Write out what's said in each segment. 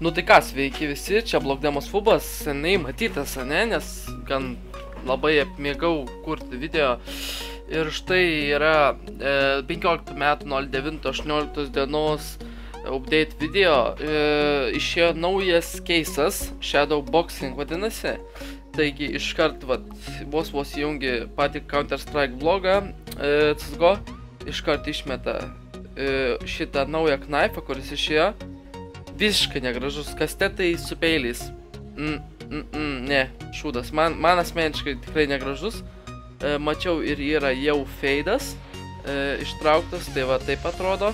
Nu tai kas, sveiki visi, čia Blogdemos Fubas, seniai matytas, ne, nes gan labai apmėgau kurti video. Ir štai yra 15 metų 09.18 dienos update video, išėjo naujas keisas, Shadow Boxing vadinasi. Taigi iškart, vos įjungi patį Counter-Strike blogą, CSGO, iškart išmeta šitą naują knaifą, kuris išėjo. Visiškai negražus, kastetai su peiliais. Ne, šūdas. Man asmeniškai tikrai negražus. Mačiau ir yra jau feidas ištrauktas, tai va taip atrodo.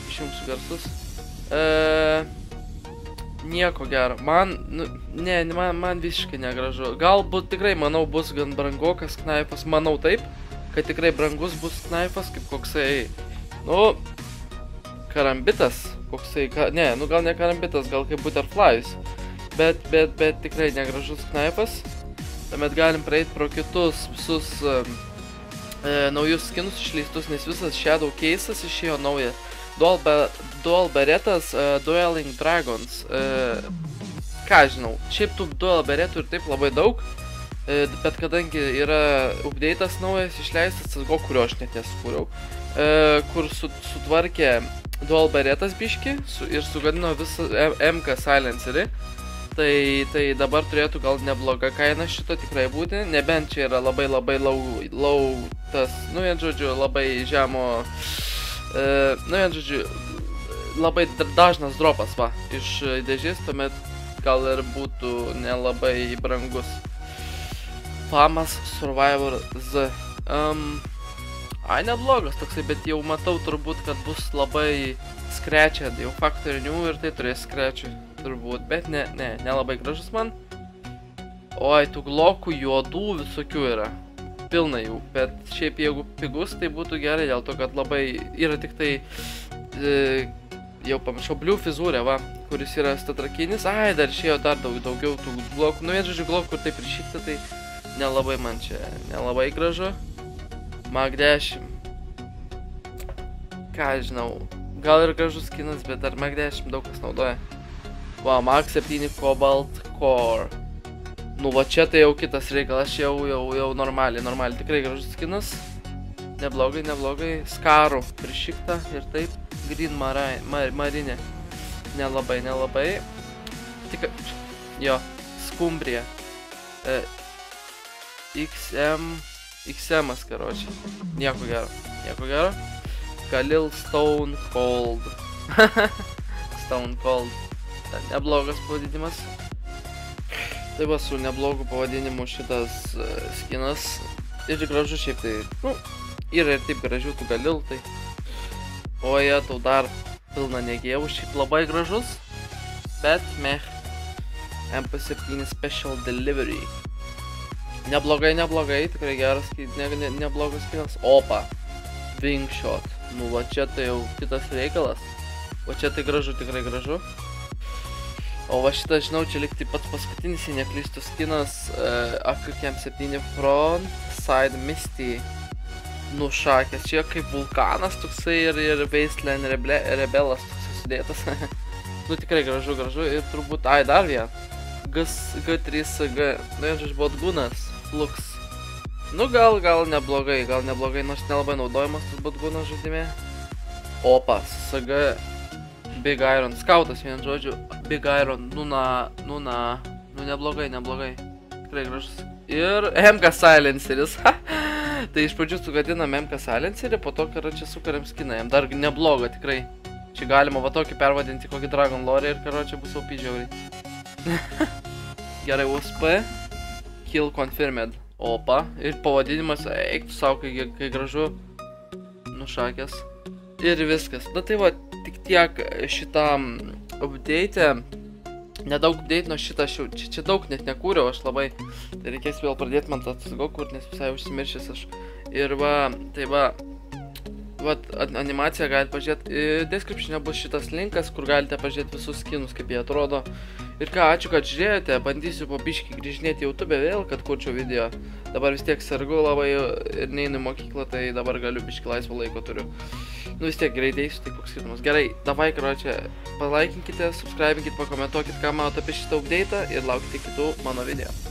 Išjungsiu garsus. Nieko gero. Man visiškai negražu. Galbūt tikrai, manau, bus gan brangokas knaifas. Manau taip, kad tikrai brangus bus knaifas, kaip koksai, nu, karambitas. Koksai, gal ne karambitas, gal kaip Butterflies. Bet tikrai negražus knaifas. Tuomet galim praeiti pro kitus visus naujus skinus išleistus, nes visas Shadow keisas išėjo nauja. Dual Beretas, Dueling Dragons. Ką žinau, šiaip tų Dual Beretų ir taip labai daug. Bet kadangi yra update'as naujas išleistas, CSGO, kurio aš net nesukūriau, kur sutvarkė Dual Beretas biški ir sugadino visą MK silencerį. Tai dabar turėtų gal nebloga kaina šito tikrai būti, nebent čia yra labai low tas, nu vien žodžiu, labai žemo, nu vien žodžiu, labai dažnas dropas, va, iš dėžės, tuomet gal ir būtų nelabai brangus. Famas Survivor Z. Ai, neblogas toksai, bet jau matau turbūt, kad bus labai scratched, jau faktorinių ir tai turės scratched turbūt, bet nelabai gražus man. Oi, tų glokų juodų visokių yra, pilna jų, bet šiaip jeigu pigus, tai būtų gerai, dėl to, kad labai yra tik tai, jau pamiršau, Blue Fizūrė, va, kuris yra statrakinis. Ai, dar išėjo dar daugiau tų glokų, nu vien žodžiu glokų, kur taip prišykta, tai nelabai man čia, nelabai gražu. Mag 10. Ką žinau, gal ir gražus skinas, bet dar Mag 10 daug kas naudoja. Va, Mag 7 Cobalt Core. Nu va, čia tai jau kitas reikalas, jau normaliai, tikrai gražus skinas. Neblogai. Skarų prišikta ir taip. Green Marine. Nelabai. Tik, jo, Skumbrija. XM-as, karoči. Nieko gero. Galil Stone Cold. Stone Cold. Neblogas pavadinimas. Tai va, su neblogu pavadinimu šitas skinas. Ir gražu šiaip tai, nu, yra ir taip gražių tų Galil, tai. O jie tau dar pilna negėjau, šiaip labai gražus. Bet meh. MP7 Special Delivery. Neblogai, tikrai geras, neblogas skinas. Opa, Wingshot. Nu va, čia tai jau kitas reikalas. Va čia tai gražu, tikrai gražu. O va šitą, žinau, čia likti pats paskutinis, jei neklystų skinas, AK-7 Front Side Misty. Nušakęs, čia kaip vulkanas toksai ir Wasteland Rebelas toksai sudėtas. Nu tikrai gražu ir turbūt, ai, dar vien. G3SG, nu žodžiu, Botgunas, Flux. Nu gal neblogai, nors nelabai naudojamas tas Botgunas žaidime. Opa, SG Big Iron, skautas vien žodžiu, Big Iron, nu neblogai, tikrai gražus. Ir MK silenceris, tai iš pradžių sugadinam MK silencerį, po to, karočią, sukariam skiną, jam dar nebloga tikrai. Čia galima va tokį pervadinti kokį Dragon Lore ir, karočią, bus OP žiauriai. Gerai, USP, Kill Confirmed. Opa, ir pavadinimas, eik tu savo, kai gražu, nušakęs. Ir viskas. Na tai va, tik tiek šitam update. Nedaug update, nuo šitą čia daug net nekūriau aš labai. Tai reikės vėl pradėti man tą CSGO kur, nes visai užsimiršęs aš. Ir va, tai va, animaciją galite pažiūrėti. Description'e bus šitas linkas, kur galite pažiūrėti visus skinus, kaip jie atrodo. Ir ką, ačiū, kad žiūrėjote, bandysiu po biškį grįžinėti YouTube vėl, kad kurčiau video. Dabar vis tiek sergu labai ir neinu į mokyklą, tai dabar galiu biškį laisvo laiko turiu. Nu vis tiek greitai eisiu, tai koks skirtumas. Gerai, davai, karočią, palaikinkite, subscribinkite, pakomentuokit, ką manote apie šitą update'ą ir laukite kitų mano video.